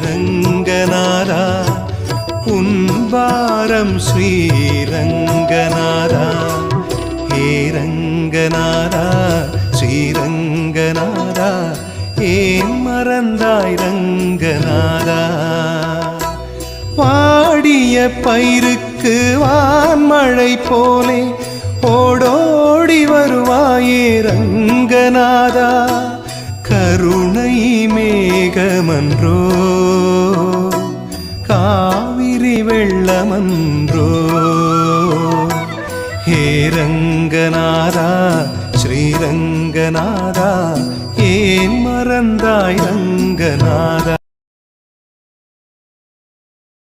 ஸ்ரீரங்கநாதா உன்பாரம் ஸ்ரீரங்கநாதா ஹே ரங்கநாதா ஸ்ரீரங்கநாதா ஏன் மறந்தாய் ரங்கநாதா வாடிய பயிருக்கு வான்மழை போலே ஓடோடி வருவாயே ரங்கநாதா கருணை மேகமன்றோ காவிரி வெள்ளமன்றோ ஹே ரங்கநாதா ஸ்ரீரங்கநாதா ஏன் மறந்தாய் ரங்கநாதா